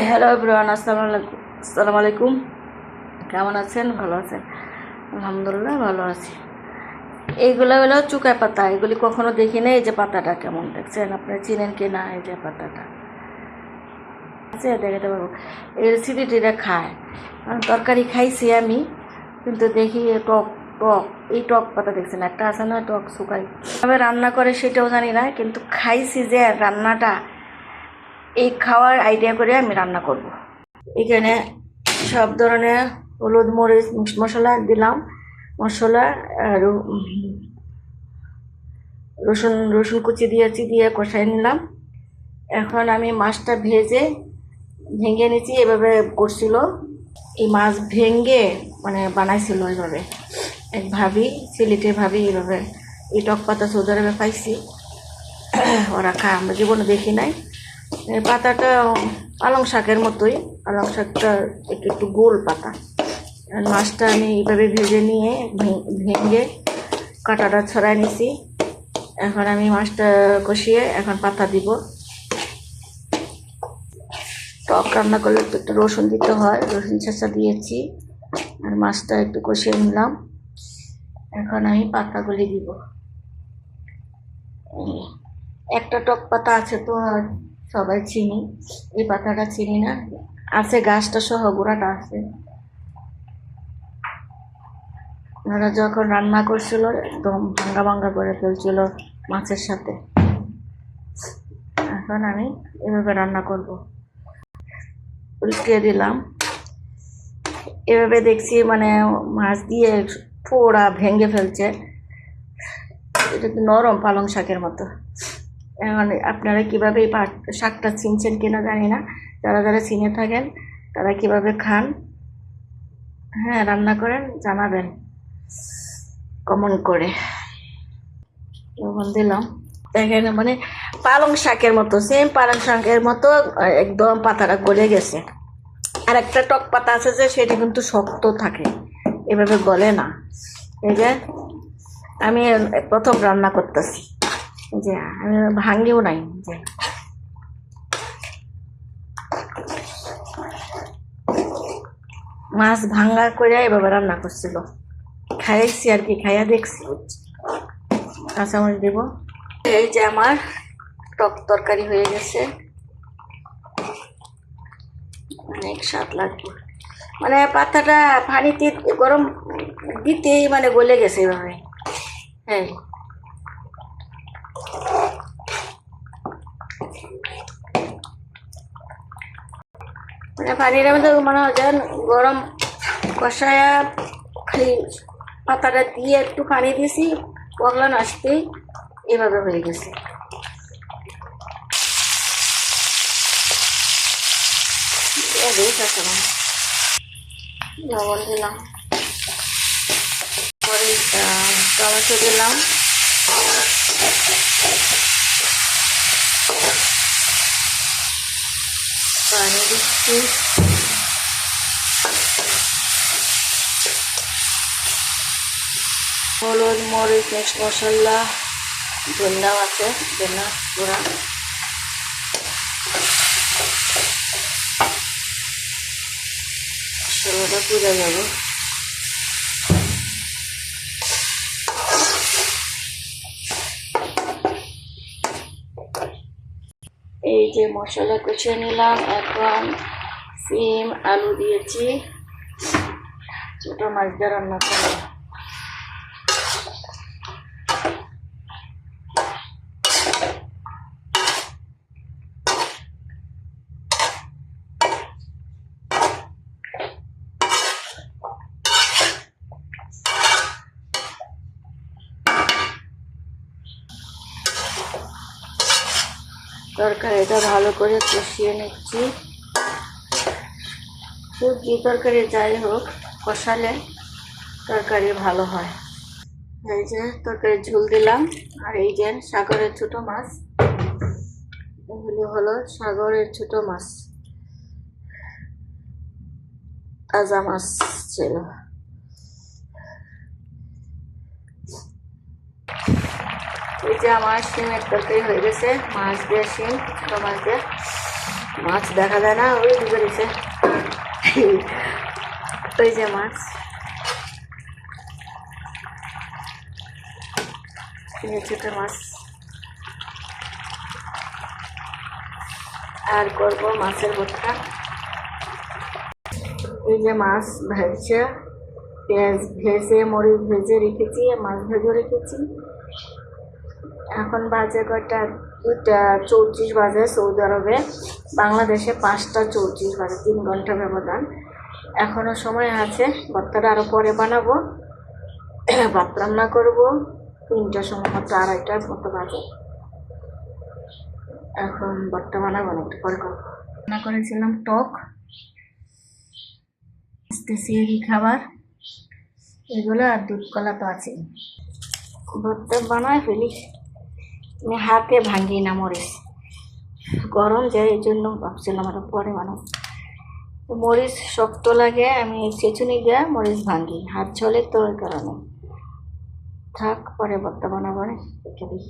Hello everyone, আসসালামু আলাইকুম। কেমন আছেন? ভালো আছেন? আলহামদুলিল্লাহ ভালো আছি। এইগুলো হলো চুকা পাতা, এগুলি কখনো দেখি না। এই যে পাতাটা কেমন দেখছেন, আপনারা চিনেন কি না? এই যে পাতাটা আছে, দেখাতে পারবো। এর সিডিটিরা খায়, তরকারি খাইছি আমি, কিন্তু দেখি টক টক এই টক পাতা দেখছেন, একটা আছে না টক শুকাই, তবে রান্না করে সেটাও জানি না, কিন্তু খাইছি যে রান্নাটা এই খাওয়ার আইডিয়া করে আমি রান্না করব। এখানে সব ধরনের হলুদ মরিচ মশলা দিলাম, মশলা আর রসুন রসুন কুচি দিয়েছি, দিয়ে কষাই নিলাম। এখন আমি মাছটা ভেঙে নিচ্ছি। এভাবে করছিল, এই মাছ ভেঙে মানে বানাইছিল এইভাবে এক ভাবি, সিলেটের ভাবি। এইভাবে এই টক পাতা সৌদি আরবে পাইছি, ওরা খায়, আমরা জীবনে দেখি নাই। এই পাতাটা পালং শাকের মতোই, পালং শাকটা একটু একটু গোল পাতা। মাছটা আমি এইভাবে ভেজে নিয়ে ভেঙে কাঁটাটা ছড়াই নিছি। এখন আমি মাছটা কষিয়ে এখন পাতা দিব। টক রান্না করলে একটু রসুন দিতে হয়, রসুন ছেঁচা দিয়েছি, আর মাছটা একটু কষিয়ে নিলাম। এখন আমি পাতাগুলি দিব। একটা টক পাতা আছে তো সবাই চিনি, এই পাতাটা চিনি না, আছে গাছটা সহ, গোড়াটা আছে। ওনারা যখন রান্না করছিল একদম ভাঙ্গা ভাঙ্গা করে ফেলছিল মাছের সাথে। এখন আমি এভাবে রান্না করব, উল্টিয়ে দিলাম। এভাবে দেখছি মানে মাছ দিয়ে পোড়া ভেঙে ফেলছে, এটা কি নরম পালং শাকের মতো। এখন আপনারা কীভাবে এই শাকটা চিনছেন কিনা জানি না, যারা যারা চিনে থাকেন তারা কিভাবে খান, হ্যাঁ রান্না করেন জানাবেন কমেন্ট করে। লবণ দিলাম, দেখেন মানে পালং শাকের মতো, সেম পালং শাকের মতো একদম পাতাটা গলে গেছে। আর একটা টক পাতা আছে যে সেটা কিন্তু শক্ত থাকে, এভাবে গলে না। এই যে আমি প্রথম রান্না করতেছি, যে আমি ভাঙ্গিও নাই, যে মাছ ভাঙ্গা করে এভাবে রান্না করছিল, খাইছি আর কি, খাইয়া দেখছি। কাঁচামরিচ দেব। এই যে আমার টক তরকারি হয়ে গেছে, অনেক স্বাদ লাগবে। মানে পাতাটা পানিতে গরম দিতেই মানে গলে গেছে এভাবে। হ্যাঁ, মানে পানির মধ্যে মনে হয় যেন গরম কষায়া, খালি পাতাটা দিয়ে একটু পানি দিয়েছি, পগলান আসতেই এভাবে হয়ে গেছে। লবণ দিলাম, পরে টমেটো দিলাম, পানি দিচ্ছি, হলুদ মরিচ মিক্স মশলা, ধনিয়া আছে, ধনিয়া গুঁড়া, মশলাটা পুড়ে যাবে। এই যে মশলা কষিয়ে নিলাম, এখন সিম আলু দিয়েছি, ছোট মাছ দিয়ে রান্না করবো। তরকারিটা ভালো করে কষিয়ে নিচ্ছি। সবজি তরকারি যাই হোক, কষালে তরকারি ভালো হয়। এই যে তরকারির ঝোল দিলাম, আর এই যে সাগরের ছোট মাছ, এগুলি হলো সাগরের ছোট মাছ, তাজা মাছ ছিল। এই যে আমার শিমের তরকারি হয়ে গেছে, মাছ দিয়ে শিম, ছোট মাছ দিয়ে। মাছ দেখা যায় না, ওই দিকে রয়েছে। ওই যে মাছ, ছোট মাছ। আর করবো মাছের ভর্তা। এই যে মাছ ভেজে, পেঁয়াজ ভেজে, মরিচ ভেজে রেখেছি, মাছ ভেজে রেখেছি। এখন বাজে কয়টা, 2:34 বাজে সৌদি আরবে। বাংলাদেশে 5:34 বাজে, 3 ঘন্টা ব্যবধান। এখনো সময় আছে। ভর্তাটা আরো পরে বানাবো। ভাত রান্না করবো 3টার সময় মতো, 2:30টার মতো বাজে। এখন ভর্তা বানাবো না, একটু পরে করবো। রান্না করেছিলাম টক, সিঁড়ি খাবার এগুলো, আর দুধ কলা তো আছে। ভর্তা বানায় ফেলি, আমি হাতে ভাঙি না মরিচ, গরম যায়, এই জন্য ভাবছিলাম আরো পরে বানাবো। মরিচ শক্ত লাগে, আমি চেঁচুনি দিয়ে মরিচ ভাঙি, হাত ঝোলে তো ওই কারণে। থাক, পরে ভর্তা বানাবো, রেখে দিই।